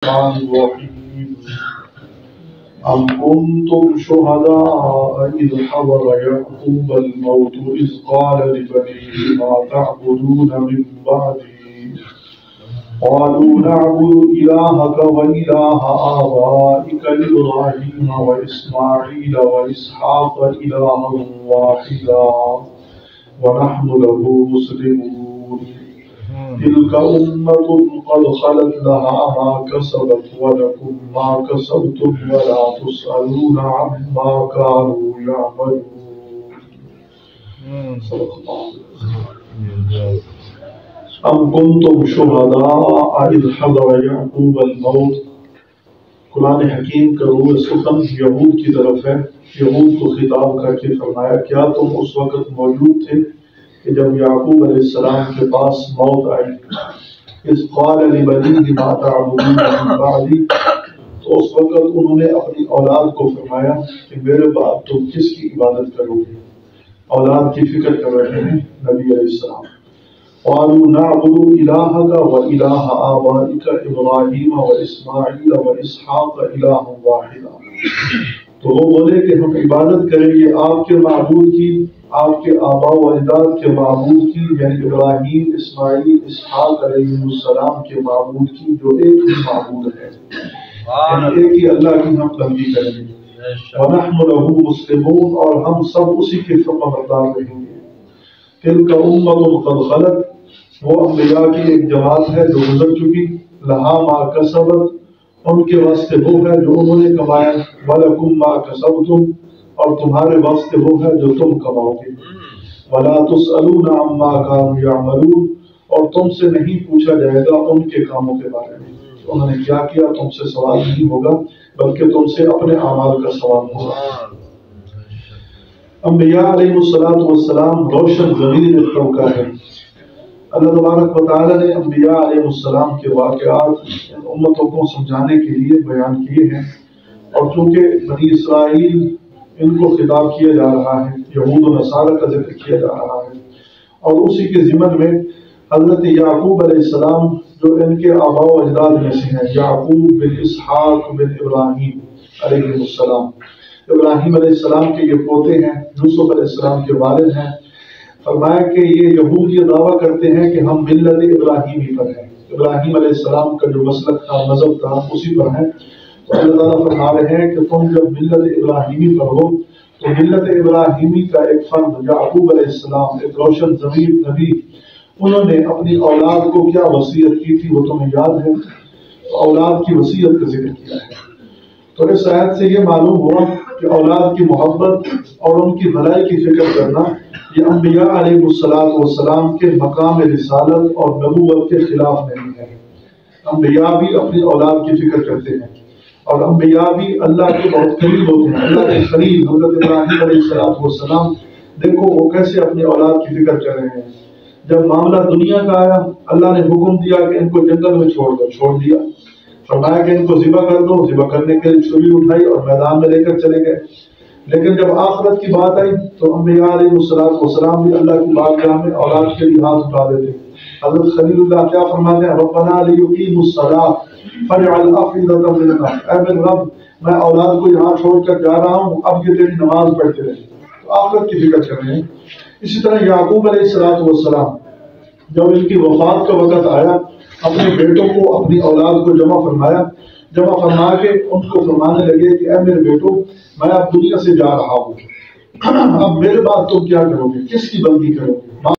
الرحمن الرحيم أم كنتم شهداء إذ حضر يعقوب الموت إذ قال لبنيه ما تعبدون من بعدي قالوا نعبد إلهك وإله آبائك إبراهيم وإسماعيل وإسحاق إلها واحدا ونحن له مسلمون تلك أمة قد خلت لها ما كسبت ولكم ما كسبتم ولا تسألون عما كانوا يعملون. صدق الله. أم كنتم شهداء إذ حضر يعقوب الموت. قرآن حکیم کا روح سخن یہود کی طرف ہے. یہود کو خطاب کر کے فرمایا کیا تم اس وقت موجود تھے کہ جب یعقوب علیہ السلام کے پاس موت آئی. اس قال لبنیہ ما تعبدون من بعدی، تو اس وقت انہوں نے اپنی اولاد کو فرمایا کہ میرے بعد تم کس کی عبادت کرو گے. اولاد کی فکر کر رہے ہیں نبی علیہ السلام. قالوا نعبد الہک والہ آبائک ابراہیم واسماعیل واسحاق الہا واحدا. تو وہ بولے کہ ہم عبادت کریں گے آپ کے معبود کی، آپ کے آباء و اجداد کے معبود کی، یعنی ابراہیم، اسماعیل، اسحاق علیہ السلام کے معبود کی، جو ایک ہی معبود ہے، یعنی ایک ہی اللہ کی ہم بندگی کریں گے. وَنَحْنُ لَهُ مُسْلِمُونَ، اور ہم سب اسی کے فرما بردار رہیں گے. تِلْكَ أُمَّةٌ قَدْ خَلَتْ، وہ انبیاء کی ایک جماعت ہے جو گزر چکی. لَهَا مَا كَسَبَتْ، ان کے واسطے وہ ہے جو انہوں نے کمایا. وَلَكُمْ مَا كَسَبْتُمْ، اور تمہارے واسطے وہ ہے جو تم کماؤ گے. وَلَا تُسْأَلُونَ عَمَّا كَانُوا يَعْمَلُونَ، اور تم سے نہیں پوچھا جائے گا ان کے کاموں کے بارے میں. انہوں نے کیا کیا تم سے سوال نہیں ہوگا، بلکہ تم سے اپنے اعمال کا سوال ہوگا. انبیاء علیہ السلام روشن ضمیر طبقہ ہے. اللہ تبارک و تعالی نے انبیاء علیہ السلام کے واقعات امتوں کو سمجھانے کے لیے بیان کیے ہیں. اور چونکہ بنی اسرائیل ان کو خطاب کیا جا رہا ہے، یہود و نصارہ کا ذکر کیا جا رہا ہے، اور اسی کے ضمن میں حضرت یعقوب علیہ السلام جو ان کے آباء و اجداد میں سے ہیں، یعقوب بن اسحاق بن ابراہیم علیہ السلام. ابراہیم علیہ السلام کے یہ پوتے ہیں، یوسف علیہ السلام کے والد ہیں. فرمایا کہ یہ یہود یہ دعویٰ کرتے ہیں کہ ہم ملت ابراہیمی پر ہیں، ابراہیم علیہ السلام کا جو مسلک تھا، مذہب تھا، اسی پر ہیں. تو اللہ تعالیٰ فرما رہے ہیں کہ تم جب ملت ابراہیمی پر ہو تو ملت ابراہیمی کا ایک فرد یعقوب علیہ السلام، ایک روشن ضمیر نبی، انہوں نے اپنی اولاد کو کیا وصیت کی تھی وہ تمہیں یاد ہے. اولاد کی وصیت کا ذکر کیا ہے. تو اس آیت سے یہ معلوم ہوا کہ اولاد کی محبت اور ان کی بھلائی کی فکر کرنا یہ انبیاء علیہ السلام کے مقام رسالت اور نبوت کے خلاف نہیں ہے. انبیاء بھی اپنی اولاد کی فکر کرتے ہیں، اور انبیاء بھی اللہ کے بہت قریب ہوتے ہیں. اللہ کے خلیل حضرت ابراہیم علیہ السلام دیکھو وہ کیسے اپنی اولاد کی فکر کر رہے ہیں. جب معاملہ دنیا کا آیا، اللہ نے حکم دیا کہ ان کو جنگل میں چھوڑ دو، چھوڑ دیا. فرمایا کہ ان کو ذبح کر دو، ذبح کرنے کے لیے چھری اٹھائی اور میدان میں لے کر چلے گئے. لیکن جب آخرت کی بات آئی تو انبیاء علیہ السلام بھی اللہ کی بارگاہ میں اولاد کے لیے ہاتھ اٹھا دیتے. حضرت خلیل اللہ کیا فرماتے ہیں؟ ربنا لیقیموا الصلاۃ فاجعل افئدۃ من الناس، اے میرے رب میں اولاد کو یہاں چھوڑ کر جا رہا ہوں، اب یہ تیری نماز پڑھتے رہے. تو آخرت کی فکر کر رہے ہیں. اسی طرح یعقوب علیہ السلام جب ان کی وفات کا وقت آیا، اپنے بیٹوں کو، اپنی اولاد کو جمع فرما کے ان کو فرمانے لگے کہ اے میرے بیٹوں میں اب دنیا سے جا رہا ہوں، اب میرے بعد تم کیا کرو گے، کس کی بندگی کرو گے.